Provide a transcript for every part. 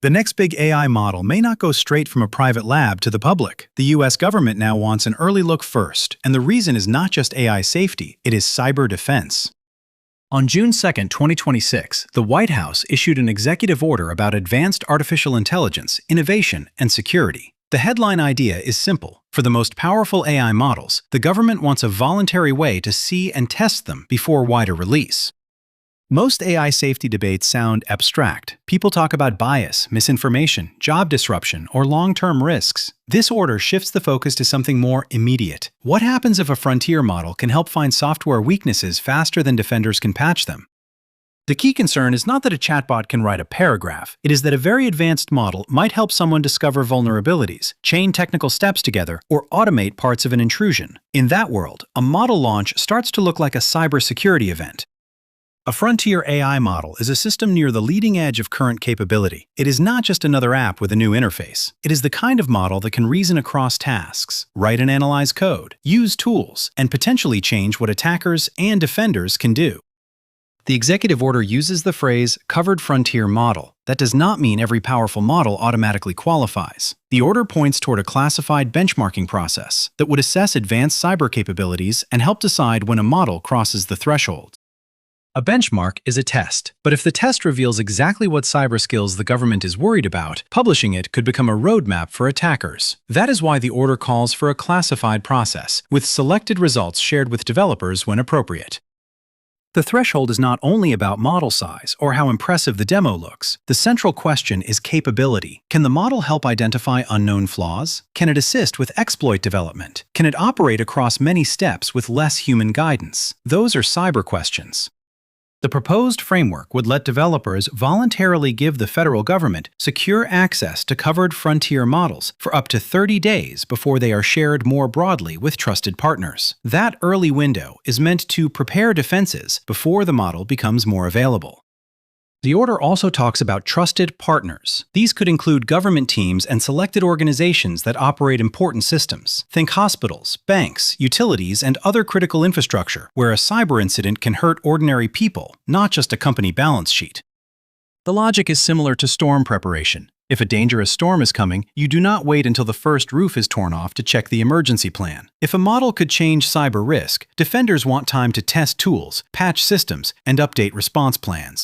The next big AI model may not go straight from a private lab to the public. The US government now wants an early look first, and the reason is not just AI safety, it is cyber defense. On June 2, 2026, the White House issued an executive order about advanced artificial intelligence, innovation, and security. The headline idea is simple. For the most powerful AI models, the government wants a voluntary way to see and test them before wider release. Most AI safety debates sound abstract. People talk about bias, misinformation, job disruption, or long-term risks. This order shifts the focus to something more immediate. What happens if a frontier model can help find software weaknesses faster than defenders can patch them? The key concern is not that a chatbot can write a paragraph. It is that a very advanced model might help someone discover vulnerabilities, chain technical steps together, or automate parts of an intrusion. In that world, a model launch starts to look like a cybersecurity event. A frontier AI model is a system near the leading edge of current capability. It is not just another app with a new interface. It is the kind of model that can reason across tasks, write and analyze code, use tools, and potentially change what attackers and defenders can do. The executive order uses the phrase covered frontier model. That does not mean every powerful model automatically qualifies. The order points toward a classified benchmarking process that would assess advanced cyber capabilities and help decide when a model crosses the threshold. A benchmark is a test, but if the test reveals exactly what cyber skills the government is worried about, publishing it could become a roadmap for attackers. That is why the order calls for a classified process, with selected results shared with developers when appropriate. The threshold is not only about model size or how impressive the demo looks. The central question is capability. Can the model help identify unknown flaws? Can it assist with exploit development? Can it operate across many steps with less human guidance? Those are cyber questions. The proposed framework would let developers voluntarily give the federal government secure access to covered frontier models for up to 30 days before they are shared more broadly with trusted partners. That early window is meant to prepare defenses before the model becomes more available. The order also talks about trusted partners. These could include government teams and selected organizations that operate important systems. Think hospitals, banks, utilities, and other critical infrastructure where a cyber incident can hurt ordinary people, not just a company balance sheet. The logic is similar to storm preparation. If a dangerous storm is coming, you do not wait until the first roof is torn off to check the emergency plan. If a model could change cyber risk, defenders want time to test tools, patch systems, and update response plans.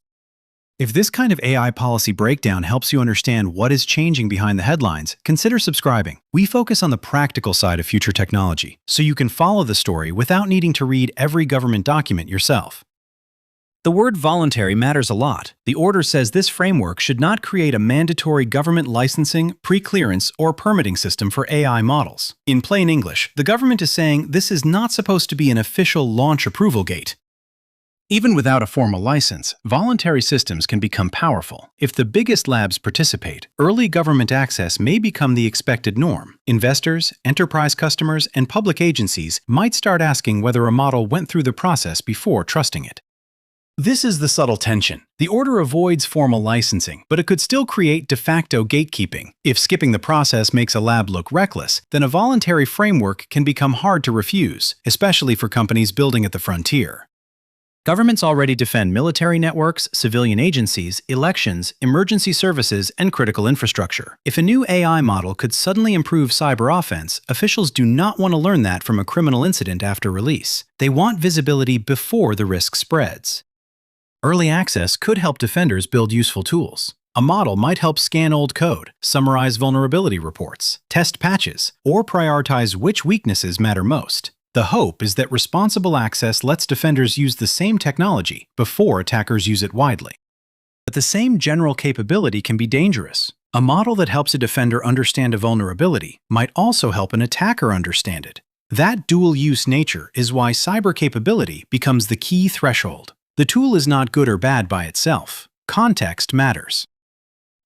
If this kind of AI policy breakdown helps you understand what is changing behind the headlines, consider subscribing. We focus on the practical side of future technology, so you can follow the story without needing to read every government document yourself. The word voluntary matters a lot. The order says this framework should not create a mandatory government licensing, pre-clearance, or permitting system for AI models. In plain English, the government is saying this is not supposed to be an official launch approval gate. Even without a formal license, voluntary systems can become powerful. If the biggest labs participate, early government access may become the expected norm. Investors, enterprise customers, and public agencies might start asking whether a model went through the process before trusting it. This is the subtle tension. The order avoids formal licensing, but it could still create de facto gatekeeping. If skipping the process makes a lab look reckless, then a voluntary framework can become hard to refuse, especially for companies building at the frontier. Governments already defend military networks, civilian agencies, elections, emergency services, and critical infrastructure. If a new AI model could suddenly improve cyber offense, officials do not want to learn that from a criminal incident after release. They want visibility before the risk spreads. Early access could help defenders build useful tools. A model might help scan old code, summarize vulnerability reports, test patches, or prioritize which weaknesses matter most. The hope is that responsible access lets defenders use the same technology before attackers use it widely. But the same general capability can be dangerous. A model that helps a defender understand a vulnerability might also help an attacker understand it. That dual-use nature is why cyber capability becomes the key threshold. The tool is not good or bad by itself. Context matters.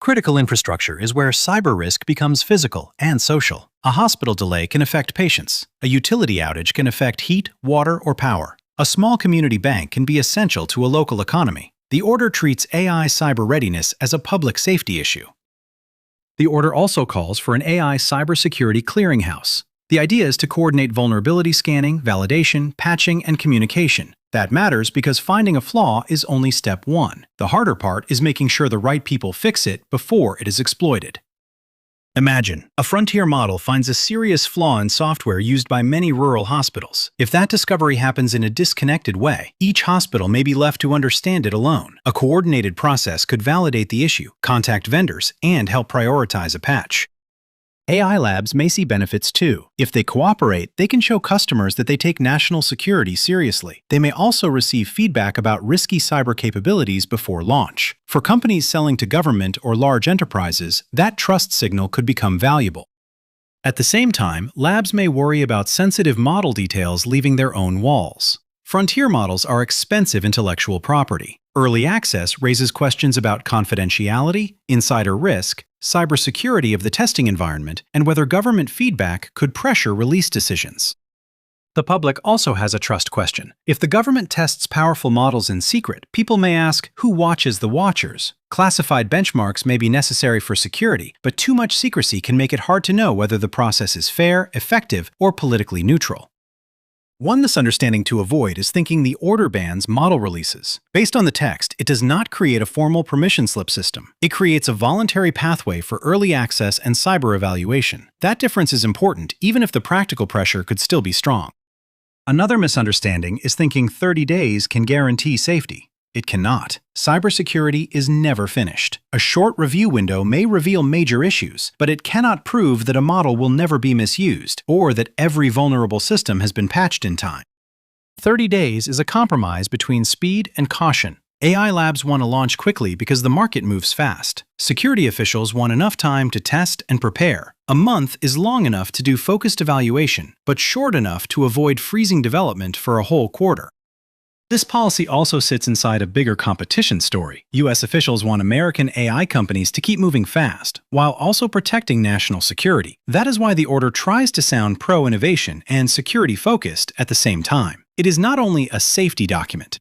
Critical infrastructure is where cyber risk becomes physical and social. A hospital delay can affect patients. A utility outage can affect heat, water, or power. A small community bank can be essential to a local economy. The order treats AI cyber readiness as a public safety issue. The order also calls for an AI cybersecurity clearinghouse. The idea is to coordinate vulnerability scanning, validation, patching, and communication. That matters because finding a flaw is only step one. The harder part is making sure the right people fix it before it is exploited. Imagine, a frontier model finds a serious flaw in software used by many rural hospitals. If that discovery happens in a disconnected way, each hospital may be left to understand it alone. A coordinated process could validate the issue, contact vendors, and help prioritize a patch. AI labs may see benefits too. If they cooperate, they can show customers that they take national security seriously. They may also receive feedback about risky cyber capabilities before launch. For companies selling to government or large enterprises, that trust signal could become valuable. At the same time, labs may worry about sensitive model details leaving their own walls. Frontier models are expensive intellectual property. Early access raises questions about confidentiality, insider risk, cybersecurity of the testing environment, and whether government feedback could pressure release decisions. The public also has a trust question. If the government tests powerful models in secret, people may ask, who watches the watchers? Classified benchmarks may be necessary for security, but too much secrecy can make it hard to know whether the process is fair, effective, or politically neutral. One misunderstanding to avoid is thinking the order bans model releases. Based on the text, it does not create a formal permission slip system. It creates a voluntary pathway for early access and cyber evaluation. That difference is important, even if the practical pressure could still be strong. Another misunderstanding is thinking 30 days can guarantee safety. It cannot. Cybersecurity is never finished. A short review window may reveal major issues, but it cannot prove that a model will never be misused or that every vulnerable system has been patched in time. 30 days is a compromise between speed and caution. AI labs want to launch quickly because the market moves fast. Security officials want enough time to test and prepare. A month is long enough to do focused evaluation, but short enough to avoid freezing development for a whole quarter. This policy also sits inside a bigger competition story. U.S. officials want American AI companies to keep moving fast, while also protecting national security. That is why the order tries to sound pro-innovation and security-focused at the same time. It is not only a safety document.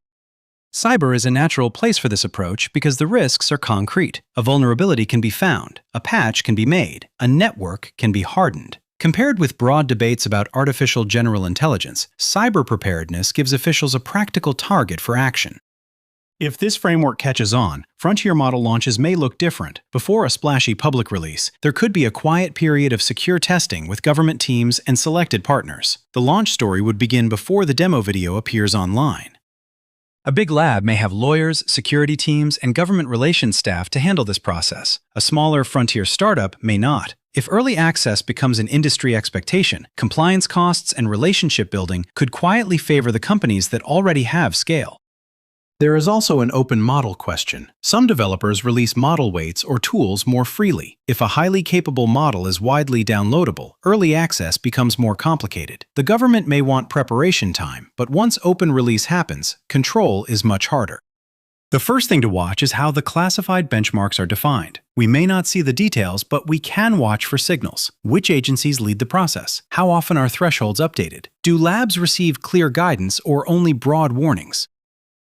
Cyber is a natural place for this approach because the risks are concrete. A vulnerability can be found, a patch can be made, a network can be hardened. Compared with broad debates about artificial general intelligence, cyber preparedness gives officials a practical target for action. If this framework catches on, frontier model launches may look different. Before a splashy public release, there could be a quiet period of secure testing with government teams and selected partners. The launch story would begin before the demo video appears online. A big lab may have lawyers, security teams, and government relations staff to handle this process. A smaller frontier startup may not. If early access becomes an industry expectation, compliance costs and relationship building could quietly favor the companies that already have scale. There is also an open model question. Some developers release model weights or tools more freely. If a highly capable model is widely downloadable, early access becomes more complicated. The government may want preparation time, but once open release happens, control is much harder. The first thing to watch is how the classified benchmarks are defined. We may not see the details, but we can watch for signals. Which agencies lead the process? How often are thresholds updated? Do labs receive clear guidance or only broad warnings?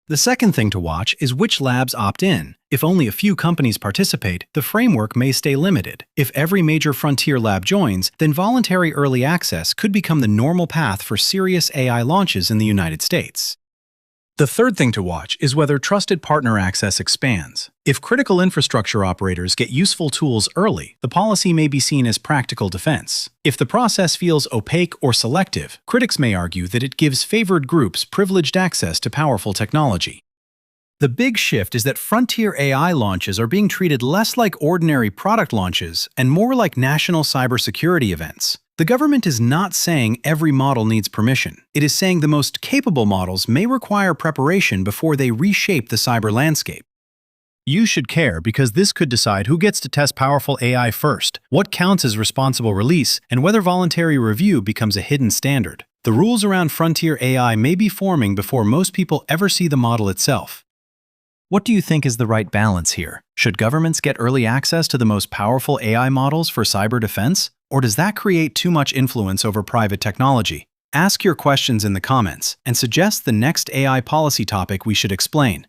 The second thing to watch is which labs opt in. If only a few companies participate, the framework may stay limited. If every major frontier lab joins, then voluntary early access could become the normal path for serious AI launches in the United States. The third thing to watch is whether trusted partner access expands. If critical infrastructure operators get useful tools early, the policy may be seen as practical defense. If the process feels opaque or selective, critics may argue that it gives favored groups privileged access to powerful technology. The big shift is that frontier AI launches are being treated less like ordinary product launches and more like national cybersecurity events. The government is not saying every model needs permission. It is saying the most capable models may require preparation before they reshape the cyber landscape. You should care because this could decide who gets to test powerful AI first, what counts as responsible release, and whether voluntary review becomes a hidden standard. The rules around frontier AI may be forming before most people ever see the model itself. What do you think is the right balance here? Should governments get early access to the most powerful AI models for cyber defense? Or does that create too much influence over private technology? Ask your questions in the comments and suggest the next AI policy topic we should explain.